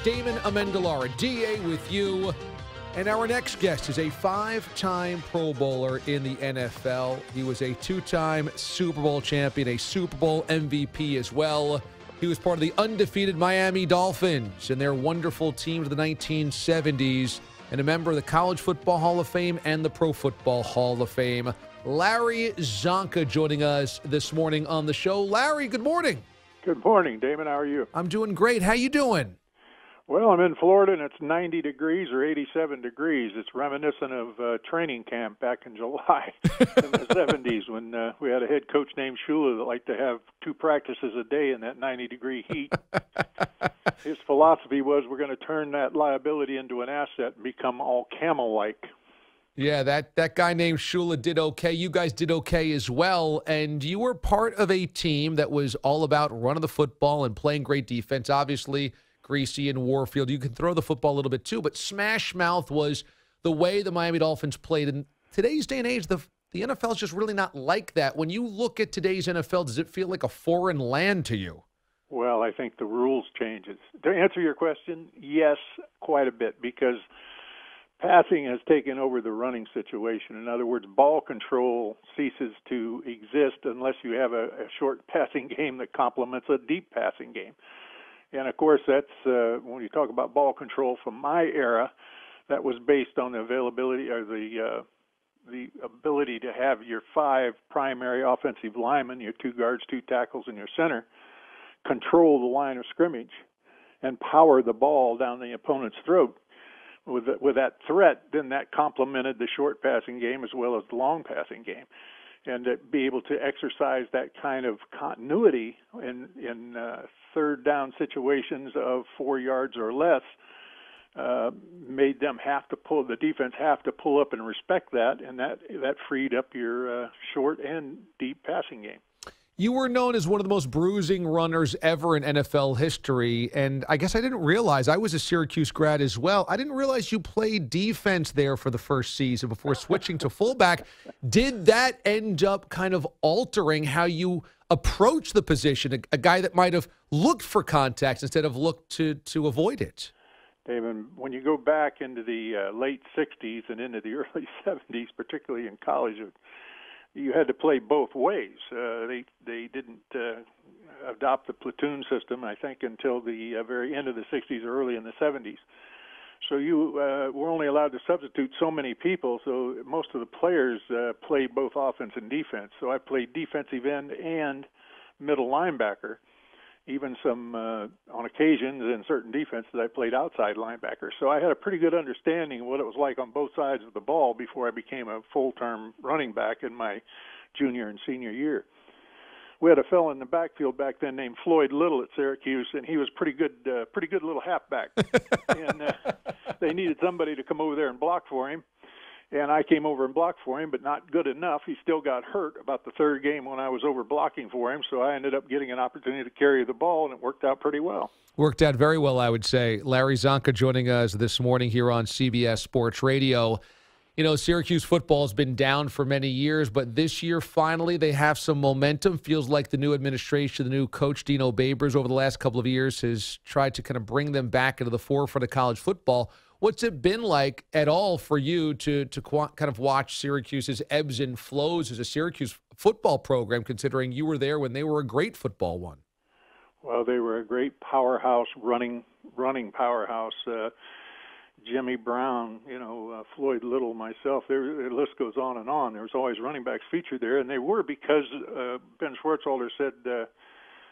Damon Amendolara, DA with you. And our next guest is a 5-time Pro Bowler in the NFL. He was a 2-time Super Bowl champion, a Super Bowl MVP as well. He was part of the undefeated Miami Dolphins and their wonderful teams of the 1970s, and a member of the College Football Hall of Fame and the Pro Football Hall of Fame. Larry Csonka joining us this morning on the show. Larry, good morning. Good morning, Damon. How are you? I'm doing great. How you doing? Well, I'm in Florida, and it's 90 degrees or 87 degrees. It's reminiscent of training camp back in July in the 70s when we had a head coach named Shula that liked to have 2 practices a day in that 90-degree heat. His philosophy was we're going to turn that liability into an asset and become all camel-like. Yeah, that guy named Shula did okay. You guys did okay as well, and you were part of a team that was all about running the football and playing great defense. Obviously, Greasy and Warfield, you can throw the football a little bit too, but smash mouth was the way the Miami Dolphins played. In today's day and age, the NFL is just really not like that. When you look at today's NFL, does it feel like a foreign land to you? Well, I think the rules changes. To answer your question, yes, quite a bit, because passing has taken over the running situation. In other words, ball control ceases to exist unless you have a short passing game that complements a deep passing game. And, of course, that's when you talk about ball control from my era, that was based on the availability or the ability to have your 5 primary offensive linemen, your 2 guards, 2 tackles, and your center, control the line of scrimmage and power the ball down the opponent's throat. With that threat, then that complemented the short passing game as well as the long passing game. And to be able to exercise that kind of continuity in third down situations of 4 yards or less made them the defense have to pull up and respect that, and that freed up your short and deep passing game. You were known as one of the most bruising runners ever in NFL history, and I guess I didn't realize, I was a Syracuse grad as well, I didn't realize you played defense there for the first season before switching to fullback. Did that end up kind of altering how you approach the position, a guy that might have looked for contact instead of looked to avoid it? David, when you go back into the late 60s and into the early 70s, particularly in college, you had to play both ways. They didn't adopt the platoon system, I think, until the very end of the 60s or early in the 70s. So you were only allowed to substitute so many people, so most of the players played both offense and defense. So I played defensive end and middle linebacker. Even some, on occasions in certain defenses, I played outside linebacker. So I had a pretty good understanding of what it was like on both sides of the ball before I became a full-term running back in my junior and senior year. We had a fellow in the backfield back then named Floyd Little at Syracuse, and he was pretty good little halfback. And they needed somebody to come over there and block for him. And I came over and blocked for him, but not good enough. He still got hurt about the third game when I was over blocking for him, so I ended up getting an opportunity to carry the ball, and it worked out pretty well. Worked out very well, I would say. Larry Csonka joining us this morning here on CBS Sports Radio. You know, Syracuse football has been down for many years, but this year, finally, they have some momentum. Feels like the new administration, the new coach, Dino Babers, over the last couple of years has tried to kind of bring them back into the forefront of college football. What's it been like at all for you to kind of watch Syracuse's ebbs and flows as a Syracuse football program, considering you were there when they were a great football one? Well, they were a great powerhouse, running powerhouse. Jimmy Brown, Floyd Little, myself, the list goes on and on. There was always running backs featured there, and they were because Ben Schwartzwalder said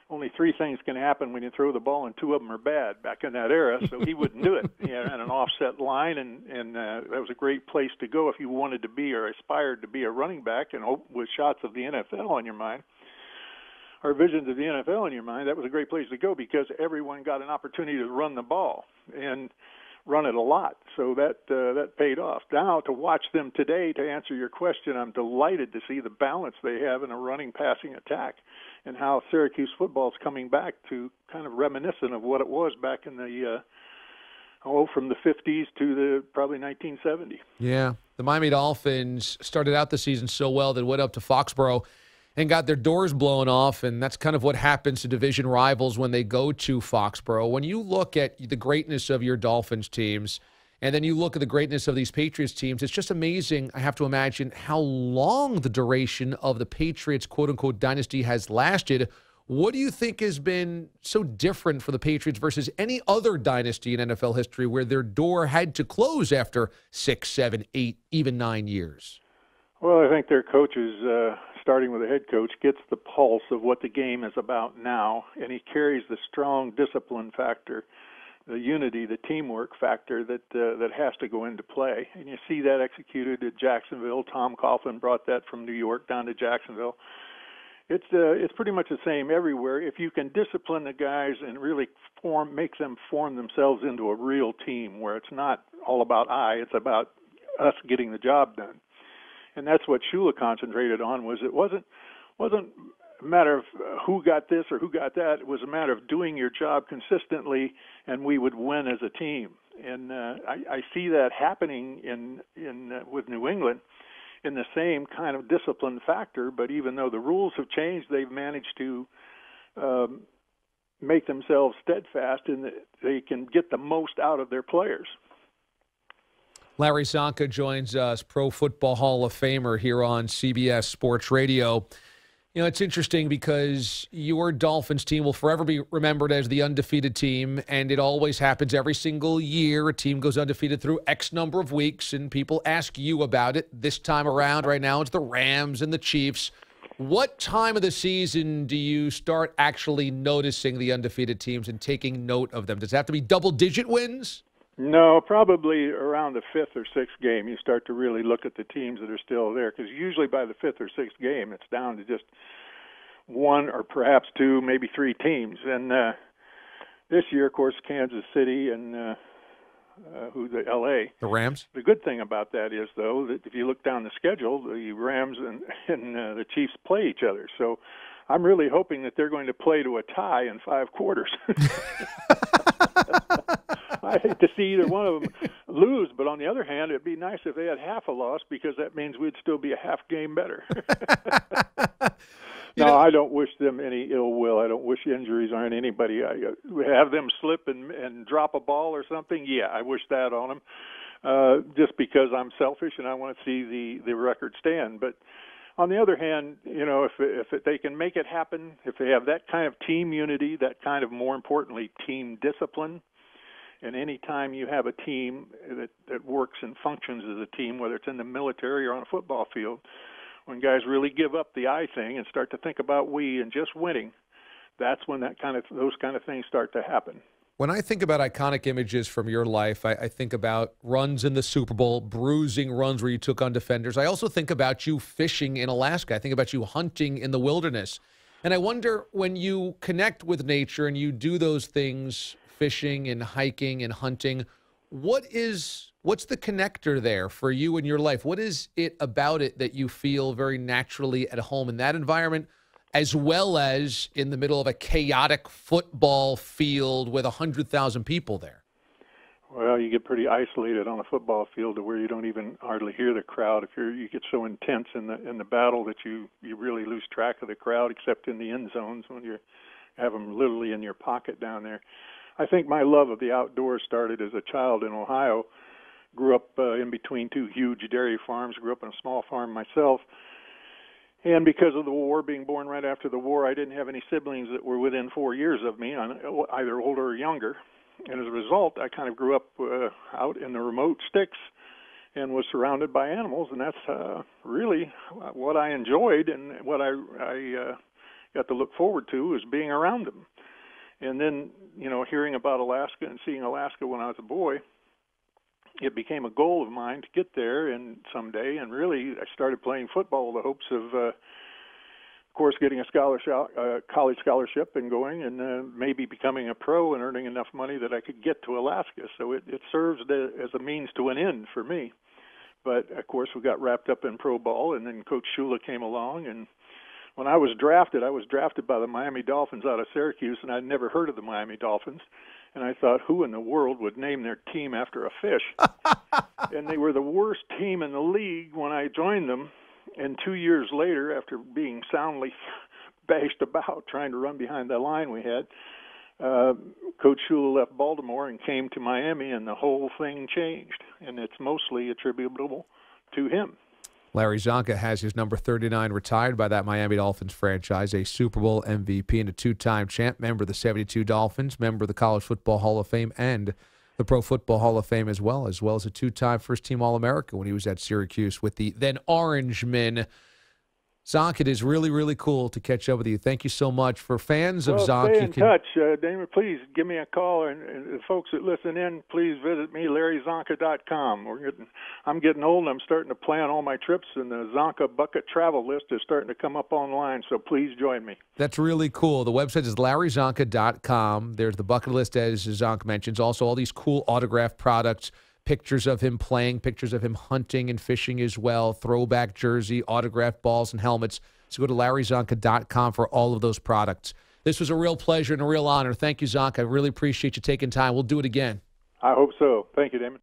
only 3 things can happen when you throw the ball, and 2 of them are bad back in that era, so he wouldn't do it. He had an offset line, and that was a great place to go if you wanted to be or aspired to be a running back and with shots of the NFL in your mind, or visions of the NFL in your mind. That was a great place to go because everyone got an opportunity to run the ball and run it a lot, so that paid off. Now, to watch them today, to answer your question, I'm delighted to see the balance they have in a running-passing attack and how Syracuse football is coming back to kind of reminiscent of what it was back in the, from the 50s to probably 1970. Yeah, the Miami Dolphins started out the season so well that went up to Foxborough and got their doors blown off, and that's kind of what happens to division rivals when they go to Foxborough. When you look at the greatness of your Dolphins teams, and then you look at the greatness of these Patriots teams, it's just amazing, I have to imagine, how long the duration of the Patriots' quote-unquote dynasty has lasted. What do you think has been so different for the Patriots versus any other dynasty in NFL history where their door had to close after 6, 7, 8, even 9 years? Well, I think their coaches, starting with the head coach, gets the pulse of what the game is about now, and he carries the strong discipline factor, the unity, the teamwork factor that has to go into play. And you see that executed at Jacksonville. Tom Coughlin brought that from New York down to Jacksonville. It's pretty much the same everywhere. If you can discipline the guys and really make them form themselves into a real team where it's not all about it's about us getting the job done. And that's what Shula concentrated on. It wasn't a matter of who got this or who got that. It was a matter of doing your job consistently, and we would win as a team. And I see that happening with New England in the same kind of discipline factor. But even though the rules have changed, they've managed to make themselves steadfast, and they can get the most out of their players. Larry Csonka joins us, Pro Football Hall of Famer here on CBS Sports Radio. You know, it's interesting because your Dolphins team will forever be remembered as the undefeated team, and it always happens every single year. A team goes undefeated through X number of weeks, and people ask you about it. This time around, right now, it's the Rams and the Chiefs. What time of the season do you start actually noticing the undefeated teams and taking note of them? Does it have to be double-digit wins? No, probably around the fifth or sixth game you start to really look at the teams that are still there, because usually by the fifth or sixth game it's down to just one or perhaps two, maybe three teams. And this year, of course, Kansas City and L.A. The Rams? The good thing about that is, though, that if you look down the schedule, the Rams and the Chiefs play each other. So I'm really hoping that they're going to play to a tie in 5 quarters. I hate to see either one of them lose, but on the other hand, it'd be nice if they had half a loss, because that means we'd still be a half game better. I don't wish them any ill will. I don't wish injuries on anybody. I have them slip and drop a ball or something. Yeah, I wish that on them, just because I'm selfish and I want to see the record stand. But on the other hand, if they can make it happen, if they have that kind of team unity, that kind of, more importantly, team discipline. And any time you have a team that works and functions as a team, whether it's in the military or on a football field, when guys really give up the I thing and start to think about we and just winning, that's when those kind of things start to happen. When I think about iconic images from your life, I think about runs in the Super Bowl, bruising runs where you took on defenders. I also think about you fishing in Alaska. I think about you hunting in the wilderness. And I wonder, when you connect with nature and you do those things, fishing and hiking and hunting, what's the connector there for you in your life? What is it about it that you feel very naturally at home in that environment, as well as in the middle of a chaotic football field with 100,000 people there? Well, you get pretty isolated on a football field to where you don't even hardly hear the crowd. If you get so intense in the battle that you really lose track of the crowd, except in the end zones when you have them literally in your pocket down there. I think my love of the outdoors started as a child in Ohio. Grew up in between 2 huge dairy farms. Grew up on a small farm myself. And because of the war, being born right after the war, I didn't have any siblings that were within 4 years of me, either older or younger. And as a result, I kind of grew up out in the remote sticks and was surrounded by animals. And that's really what I enjoyed, and what I got to look forward to is being around them. And then, hearing about Alaska and seeing Alaska when I was a boy, it became a goal of mine to get there and someday. And really, I started playing football with the hopes of course, getting a college scholarship and going, and maybe becoming a pro and earning enough money that I could get to Alaska. So it serves as a means to an end for me. But, of course, we got wrapped up in pro ball, and then Coach Shula came along, and when I was drafted by the Miami Dolphins out of Syracuse, and I'd never heard of the Miami Dolphins. And I thought, who in the world would name their team after a fish? And they were the worst team in the league when I joined them. And 2 years later, after being soundly bashed about trying to run behind the line we had, Coach Shula left Baltimore and came to Miami, and the whole thing changed. And it's mostly attributable to him. Larry Csonka has his number 39 retired by that Miami Dolphins franchise, a Super Bowl MVP and a two-time champ, member of the 72 Dolphins, member of the College Football Hall of Fame and the Pro Football Hall of Fame as well as a two-time first-team All-America when he was at Syracuse with the then Orangemen. Csonka, it is really, really cool to catch up with you. Thank you so much. For fans of Csonka, stay in touch. Damon, please give me a call. And the folks that listen in, please visit me, LarryCzonka.com. I'm getting old, and I'm starting to plan all my trips, and the Csonka bucket travel list is starting to come up online, so please join me. That's really cool. The website is LarryCzonka.com. There's the bucket list, as Csonka mentions. Also, all these cool autographed products, pictures of him playing, pictures of him hunting and fishing as well, throwback jersey, autographed balls and helmets. So go to LarryCzonka.com for all of those products. This was a real pleasure and a real honor. Thank you, Csonka. I really appreciate you taking time. We'll do it again. I hope so. Thank you, Damon.